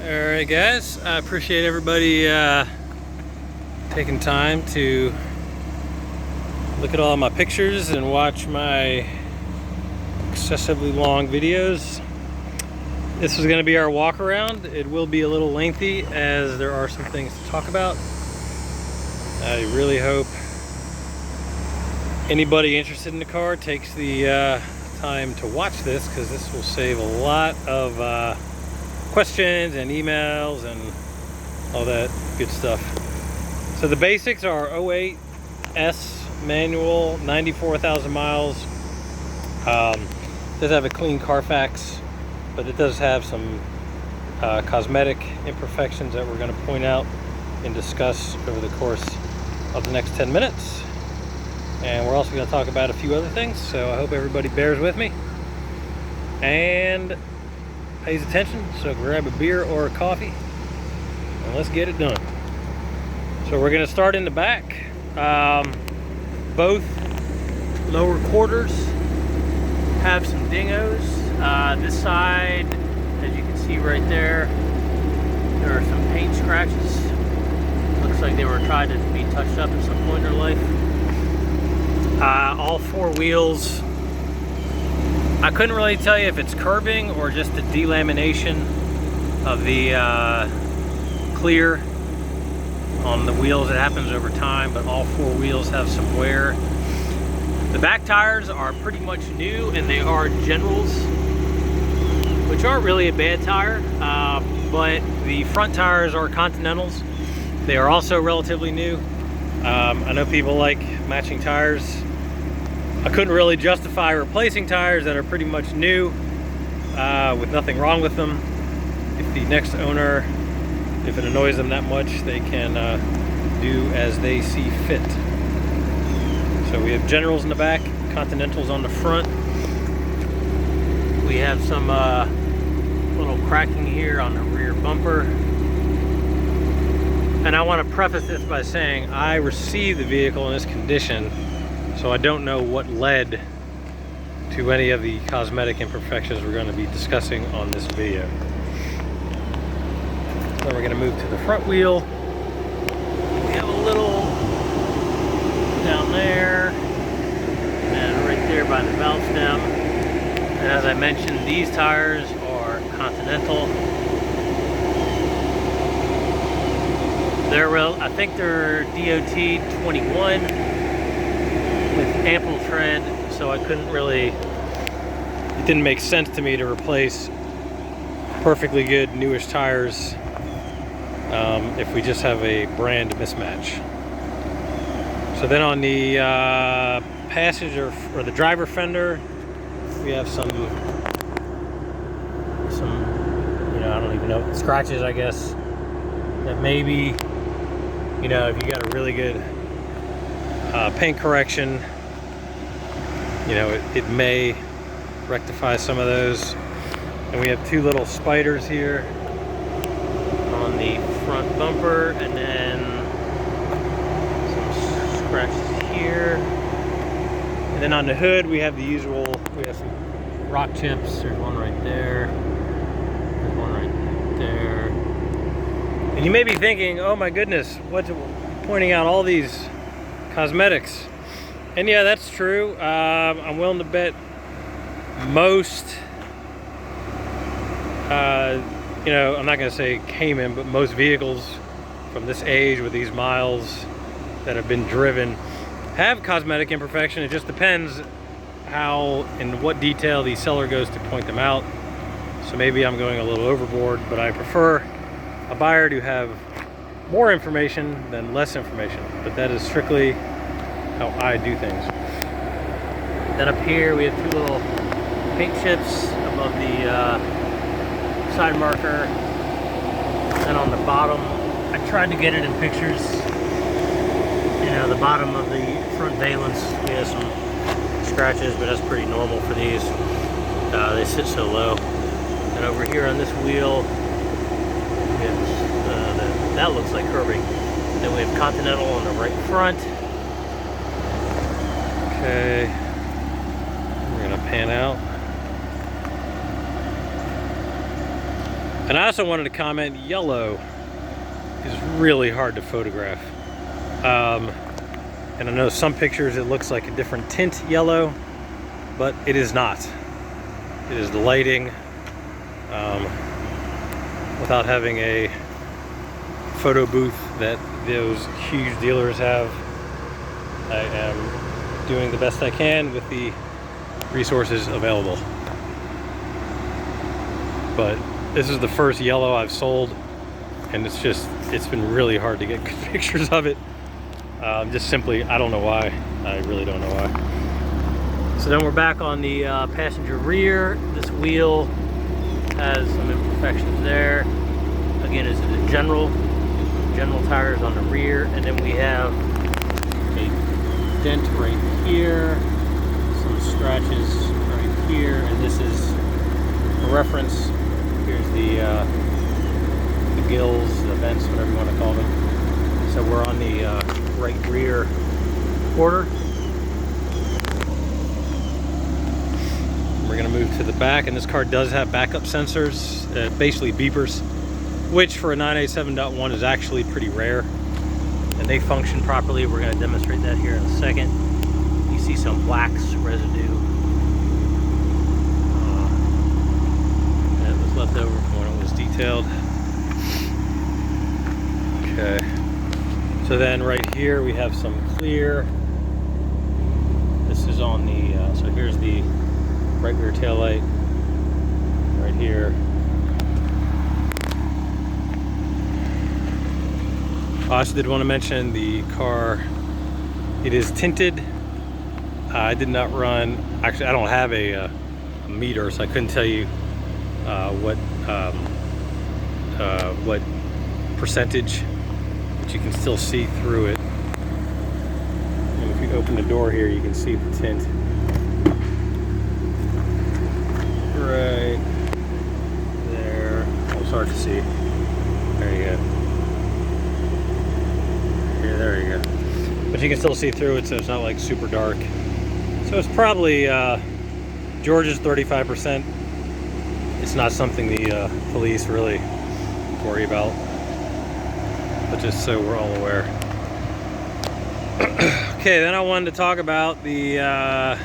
Alright guys, I appreciate everybody taking time to look at all my pictures and watch my excessively long videos. This is going to be our walk around. It will be a little lengthy as there are some things to talk about. I really hope anybody interested in the car takes the time to watch this, because this will save a lot of questions and emails and all that good stuff. So the basics are 08 S manual, 94,000 miles. Does have a clean Carfax, but it does have some cosmetic imperfections that we're going to point out and discuss over the course of the next 10 minutes. And we're also going to talk about a few other things, so I hope everybody bears with me and pays attention. So grab a beer or a coffee and let's get it done. So we're going to start in the back. Both lower quarters have some dingos. This side, as you can see right there, there are some paint scratches. Looks like they were trying to be touched up at some point in their life. All four wheels, I couldn't really tell you if it's curbing or just the delamination of the clear on the wheels. It happens over time, but all four wheels have some wear. The back tires are pretty much new, and they are Generals, which aren't really a bad tire, but the front tires are Continentals. They are also relatively new. I know people like matching tires. I couldn't really justify replacing tires that are pretty much new with nothing wrong with them. If the next owner, if it annoys them that much, they can do as they see fit. So we have Generals in the back, Continentals on the front. We have some little cracking here on the rear bumper. And I want to preface this by saying I received the vehicle in this condition, so I don't know what led to any of the cosmetic imperfections we're going to be discussing on this video. Then we're going to move to the front wheel. We have a little down there and right there by the valve stem. And as I mentioned, these tires are Continental. I think they're DOT 21 with ample tread, so I couldn't really, it didn't make sense to me to replace perfectly good newish tires if we just have a brand mismatch. So then on the passenger or the driver fender, we have some, I don't even know, scratches, I guess, that maybe, if you got a really good paint correction, it may rectify some of those. And we have two little spiders here on the front bumper, and then some scratches here. And then on the hood, we have the usual, we have some rock chips. There's one right there. There's one right there. And you may be thinking, oh my goodness, what's pointing out all these cosmetics? And yeah, that's true. I'm willing to bet most, I'm not going to say Cayman, but most vehicles from this age with these miles that have been driven have cosmetic imperfection. It just depends how and what detail the seller goes to point them out. So maybe I'm going a little overboard, but I prefer a buyer to have more information than less information. But that is strictly how I do things. Then up here we have two little paint chips above the side marker. Then on the bottom, I tried to get it in pictures. The bottom of the front valence, we have some scratches, but that's pretty normal for these. They sit so low. And over here on this wheel, that looks like curbing. Then we have Continental on the right front. Okay, we're gonna pan out. And I also wanted to comment, yellow is really hard to photograph. And I know some pictures it looks like a different tint yellow, but it is not. It is the lighting. Without having a photo booth that those huge dealers have, I am doing the best I can with the resources available. But this is the first yellow I've sold, and it's been really hard to get good pictures of it. Just simply, I don't know why. I really don't know why. So then we're back on the passenger rear. This wheel has some imperfections there. Again, it's the general tires on the rear, and then we have a dent right here, some scratches right here, and this is for reference. Here's the gills, the vents, whatever you want to call them. So we're on the right rear quarter. We're going to move to the back, and this car does have backup sensors, basically beepers, which for a 987.1 is actually pretty rare, and they function properly. We're going to demonstrate that here in a second. You see some wax residue that was left over from when it was detailed. Okay, so then right here we have some clear. This is on the, so here's the right rear tail light right here. I also did want to mention the car, it is tinted. I did not run, actually I don't have a meter, so I couldn't tell you what percentage, but you can still see through it. And if you open the door here, you can see the tint. Right there. Oh, it's hard to see. There you go. Yeah, there you go. But you can still see through it, so it's not like super dark. So it's probably Georgia's 35%. It's not something the police really worry about, but just so we're all aware. Okay, then I wanted to talk about the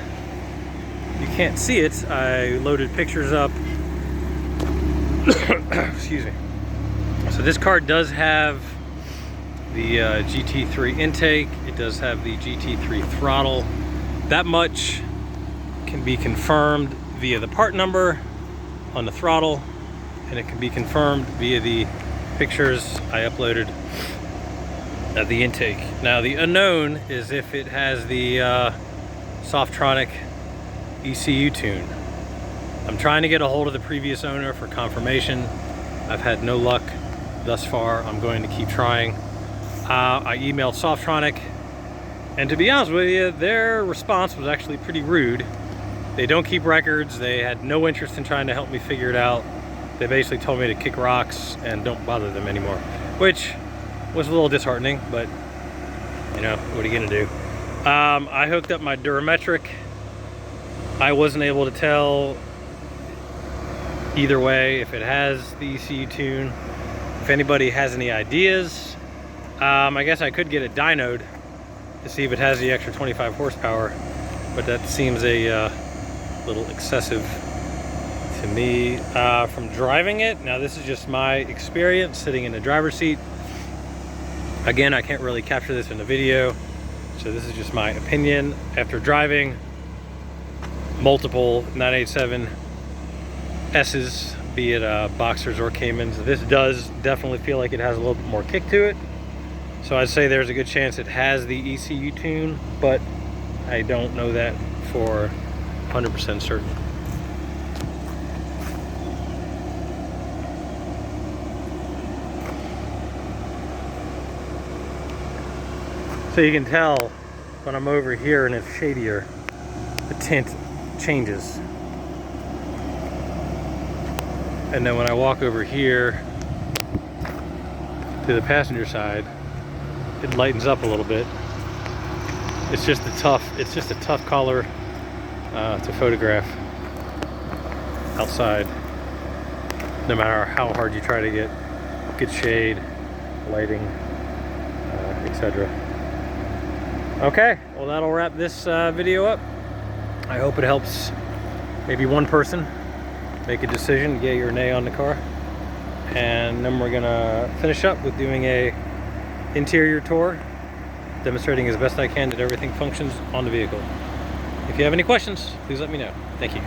you can't see it. I loaded pictures up. Excuse me. So this car does have the GT3 intake. It does have the GT3 throttle. That much can be confirmed via the part number on the throttle, and it can be confirmed via the pictures I uploaded at the intake. Now the unknown is if it has the Softronic ECU tune. I'm trying to get a hold of the previous owner for confirmation. I've had no luck thus far. I'm going to keep trying. I emailed Softronic, and to be honest with you, their response was actually pretty rude. They don't keep records. They had no interest in trying to help me figure it out. They basically told me to kick rocks and don't bother them anymore, which was a little disheartening, but you know, what are you gonna do? I hooked up my Durametric. I wasn't able to tell either way if it has the ECU tune. If anybody has any ideas, I guess I could get it dynoed to see if it has the extra 25 horsepower, but that seems a little excessive to me. From driving it, now this is just my experience sitting in the driver's seat. Again, I can't really capture this in the video, so this is just my opinion after driving multiple 987 S's, be it Boxers or Caymans. This does definitely feel like it has a little bit more kick to it, so I'd say there's a good chance it has the ECU tune, but I don't know that for 100% certain. So you can tell when I'm over here and it's shadier, the tint changes. And then when I walk over here to the passenger side, it lightens up a little bit. It's just a tough color to photograph outside. no matter how hard you try to get good shade, lighting, etc. Okay, well that'll wrap this video up. I hope it helps maybe one person make a decision, yay or nay on the car. And then we're gonna finish up with doing a interior tour, demonstrating as best I can that everything functions on the vehicle. If you have any questions, please let me know. Thank you.